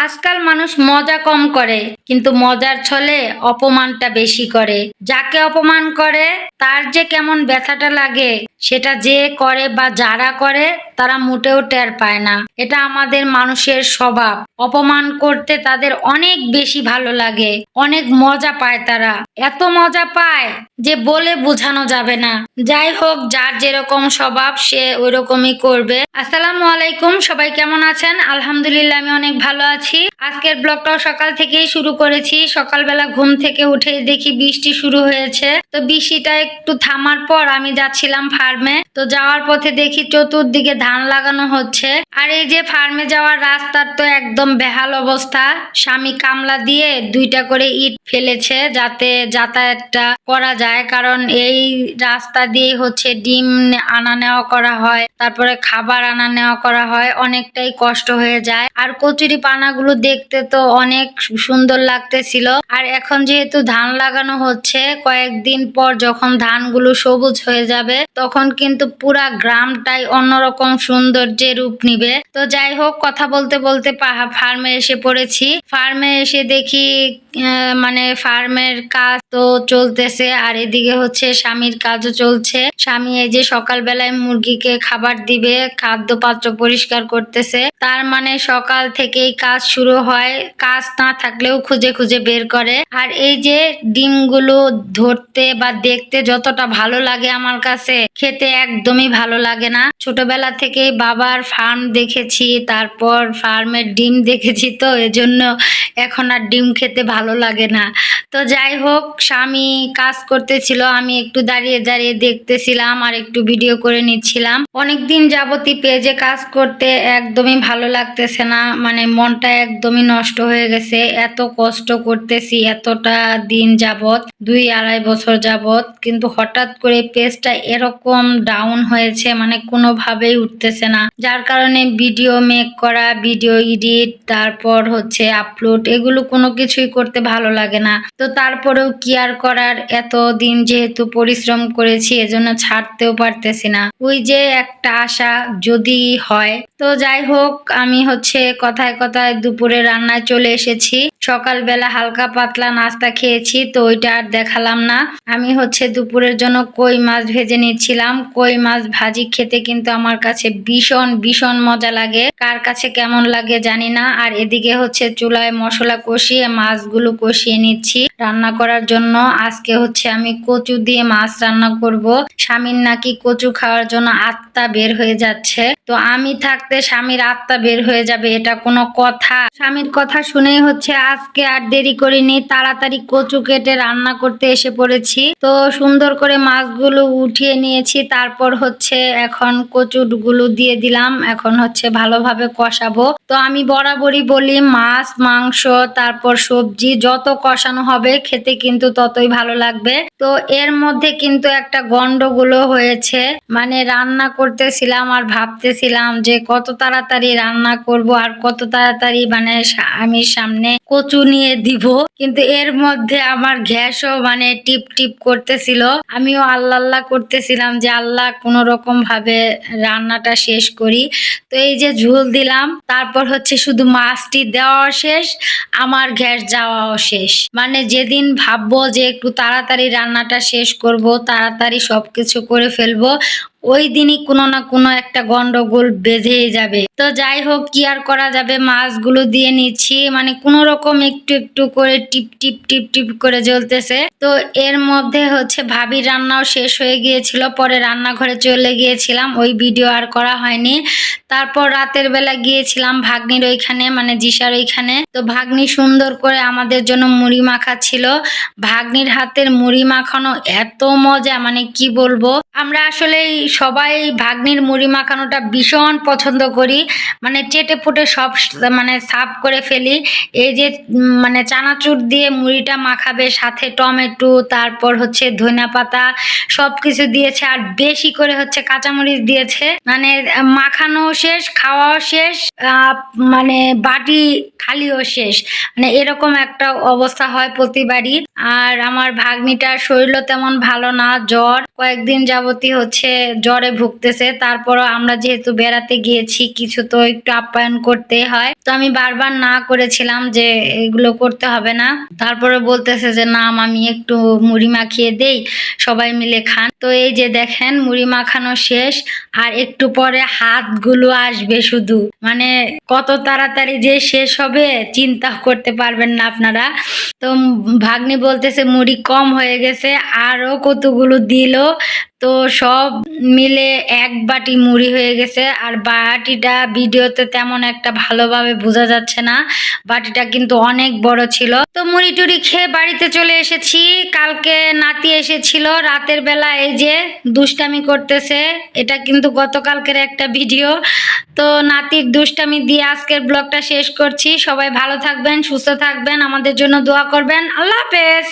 আজকাল মানুষ মজা কম করে কিন্তু মজার ছলে অপমানটা বেশি করে। যাকে অপমান করে তার যে কেমন ব্যথাটা লাগে সেটা যে করে বা যারা করে তারা মোটেও টের পায় না। এটা আমাদের মানুষের স্বভাব। অপমান করতে তাদের অনেক বেশি ভালো লাগে, অনেক মজা পায় তারা। এত মজা পায় যে বলে বোঝানো যাবে না। যাই হোক, যার যেরকম স্বভাব সে ওইরকমই করবে। আসসালামু আলাইকুম, সবাই কেমন আছেন? আলহামদুলিল্লাহ, আমি অনেক ভালো আছি। আজকের ব্লগটাও সকাল থেকেই শুরু করেছি। সকালবেলা ঘুম থেকে উঠে দেখি বৃষ্টি শুরু হয়েছে। তো বৃষ্টিটা একটু থামার পর আমি যাচ্ছিলাম ফার্মে। তো যাওয়ার পথে দেখি চতুর্দিকে ধান লাগানো হচ্ছে। আর এই যে ফার্মে যাওয়ার রাস্তার তো একদম বেহাল অবস্থা। স্বামী কামলা দিয়ে 2টা করে ইট ফেলেছে যাতে যাতায়াতটা করা যায়, কারণ এই রাস্তা দিয়ে হচ্ছে ডিম আনা নেওয়া করা হয়, তারপরে খাবার আনা নেওয়া করা হয়। অনেকটাই কষ্ট হয়ে যায়। আর কচুরি পানাগুলো দেখতে তো অনেক সুন্দর লাগতেছিল। আর এখন যেহেতু ধান লাগানো হচ্ছে, কয়েকদিন পর যখন ধানগুলো সবুজ হয়ে যাবে তখন কিন্তু পুরা গ্রামটাই অন্যরকম সৌন্দর্যে রূপ নিবে। তো যাই হোক, কথা বলতে বলতে ফার্মে এসে পড়েছি। ফার্মে এসে দেখি মানে ফার্মের কাজ তো চলতেছে, আর এদিকে হচ্ছে স্বামীর কাজও চলছে। স্বামী এই যে সকালবেলায় মুরগিকে খাবার দিবে, খাদ্য পাত্র পরিষ্কার করতেছে। তার মানে সকাল থেকেই কাজ শুরু হয়, কাজ না থাকলেও খুঁজে খুঁজে বের করে। আর এই যে ডিমগুলো ধরতে বা দেখতে যতটা ভালো লাগে আমার কাছে, খেতে একদমই ভালো লাগে না। ছোটবেলা থেকেই বাবার ফার্ম দেখেছি, তারপর ফার্মের ডিম দেখেছি, তো এজন্য এখন আর ডিম খেতে ভালো লাগে না। তো যাই হোক, স্বামী কাজ করতেছিল, আমি একটু দাঁড়িয়ে দাঁড়িয়ে দেখতেছিলাম আর একটু ভিডিও করে নিচ্ছিলাম। অনেকদিন যাবতই পেজে কাজ করতে একদমই ভালো লাগতেছে না, মানে মনটা একদমই নষ্ট হয়ে গেছে। এত কষ্ট করতেছি এতটা দিন যাবত, 2-2.5 বছর যাবত, কিন্তু হঠাৎ করে পেজটা এরকম ডাউন হয়েছে, মানে কোনোভাবেই উঠতেছে না। যার কারণে ভিডিও মেক করা, ভিডিও এডিট, তারপর হচ্ছে আপলোড, এগুলো কোনো কিছুই করতে ভালো লাগে না। তো তারপরেও কি আর করার, এত দিন যেহেতু পরিশ্রম করেছি এজন্য ছাড়তেও পারতেছি না। ওই যে একটা আশা যদি হয়। তো যাই হোক, আমি হচ্ছে কথায় কথায় দুপুরে রান্নায় চলে এসেছি। সকালবেলা হালকা পাতলা নাস্তা খেয়েছি, তো ওইটা আর দেখালাম না। আমি হচ্ছে দুপুরের জন্য কই মাছ ভেজে নিচ্ছিলাম। কই মাছ ভাজি খেতে কিন্তু আমার কাছে ভীষণ ভীষণ মজা লাগে, কার কাছে কেমন লাগে জানি না। আর এদিকে হচ্ছে চুলায় মশলা কষিয়ে মাছগুলো কষিয়ে নিচ্ছি রান্না করার জন্য। আজকে হচ্ছে আমি কচু দিয়ে মাছ রান্না করব। স্বামীর নাকি কচু খাওয়ার জন্য আত্মা বের হয়ে যাচ্ছে। তো আমি থাকতে স্বামীর আত্মা বের হয়ে যাবে, এটা কোনো কথা? স্বামীর কথা শুনেই হচ্ছে আজকে আর দেরি করিনি, তাড়াতাড়ি কচু কেটে রান্না করতে এসে পড়েছি। তো সুন্দর করে মাছগুলো উঠিয়ে নিয়েছি, তারপর হচ্ছে এখন কচুগুলো দিয়ে দিলাম। এখন হচ্ছে ভালোভাবে কষাবো। তো আমি বরাবরই বলি, মাছ মাংস তারপর সবজি যত কষানো হবে খেতে কিন্তু ততই ভালো লাগবে। তো এর মধ্যে কিন্তু একটা গন্ডগোল হয়েছে, মানে রান্না করতেছিলাম আর ভাবতেছিলাম যে কত তাড়াতাড়ি রান্না করব আর কত তাড়াতাড়ি মানে আমি সামনে কচু নিয়ে দিব, কিন্তু এর মধ্যে আমার গ্যাসও মানে টিপ টিপ করতেছিল। আমিও আল্লাহ আল্লাহ করতেছিলাম যে আল্লাহ কোনো রকম ভাবে রান্নাটা শেষ করি। তো এই যে ঝোল দিলাম, তারপর হচ্ছে শুধু মাছটি দেওয়াও শেষ, আমার গ্যাস যাওয়াও শেষ। মানে যেদিন ভাববো যে একটু তাড়াতাড়ি রান্নাটা শেষ করব, তাড়াতাড়ি সবকিছু করে ফেলবো, ওই দিনই কোনো না কোনো একটা গন্ডগোল বেঁধেই যাবে। তো যাই হোক, কি আর করা যাবে, মাছগুলো দিয়ে নিচ্ছি, মানে কোনো রকম একটু একটু করে টিপ টিপ টিপ টিপ করে জ্বলতেছে। তো এর মধ্যে হচ্ছে ভাবির রান্নাও শেষ হয়ে গিয়েছিল, পরে রান্নাঘরে চলে গিয়েছিলাম, ওই ভিডিও আর করা হয়নি। তারপর রাতের বেলা গিয়েছিলাম ভাগ্নির ওইখানে, মানে জিসার ওইখানে। তো ভাগ্নি সুন্দর করে আমাদের জন্য মুড়ি মাখাচ্ছিল। ভাগ্নির হাতের মুড়ি মাখানো এত মজা, মানে কি বলবো। আমরা আসলে সবাই ভাগ্নির মুড়ি মাখানোটা ভীষণ পছন্দ করি, মানে চেটে পুটে সব মানে সাফ করে ফেলি। এই যে মানে চানাচুর দিয়ে মুড়িটা মাখাবে, সাথে টমেটো, তারপর হচ্ছে ধনিয়া পাতা সবকিছু দিয়েছে, আর বেশি করে হচ্ছে কাঁচামরিচ দিয়েছে। মানে মাখানো শেষ, খাওয়াও শেষ, মানে বাটি খালিও শেষ, মানে এরকম একটা অবস্থা হয় প্রতিবারই। আর আমার ভাগ্নিটার শরীরও তেমন ভালো না, জ্বর কয়েকদিন যাবতই হচ্ছে জ্বরে ভুগতেছে। তারপরও আমরা যেহেতু বেড়াতে গিয়েছি কিছু তো একটু আপ্যায়ন করতে হয়, তো আমি বারবার না করেছিলাম যে এগুলো করতে হবে না। তারপরে বলতেছে যে না আমি একটু মুড়ি মাখিয়ে দেই, সবাই মিলে খান। তো এই যে দেখেন মুড়ি মাখানো শেষ, আর একটু পরে হাতগুলো আসবে শুধু, মানে কত তাড়াতাড়ি যে শেষ হবে চিন্তা করতে পারবেন না আপনারা। তো ভাগ্নি বলতেছে মুড়ি কম হয়ে গেছে, আরো কতগুলো দিল। তো সব মিলে এক বাটি মুড়ি হয়ে গেছে। আর বাটিটা ভিডিওতে তেমন একটা ভালোভাবে বোঝা যাচ্ছে না, বাটিটা কিন্তু অনেক বড় ছিল। তো মুড়ি টুড়ি খেয়ে বাড়িতে চলে এসেছি। কালকে নাতি এসেছিল রাতের বেলা, এই যে দুষ্টামি করতেছে, এটা কিন্তু গতকালকের একটা ভিডিও। তো নাতির দুষ্টামি দিয়ে আজকের ব্লগটা শেষ করছি। সবাই ভালো থাকবেন, সুস্থ থাকবেন, আমাদের জন্য দোয়া করবেন। আল্লাহ হাফেজ।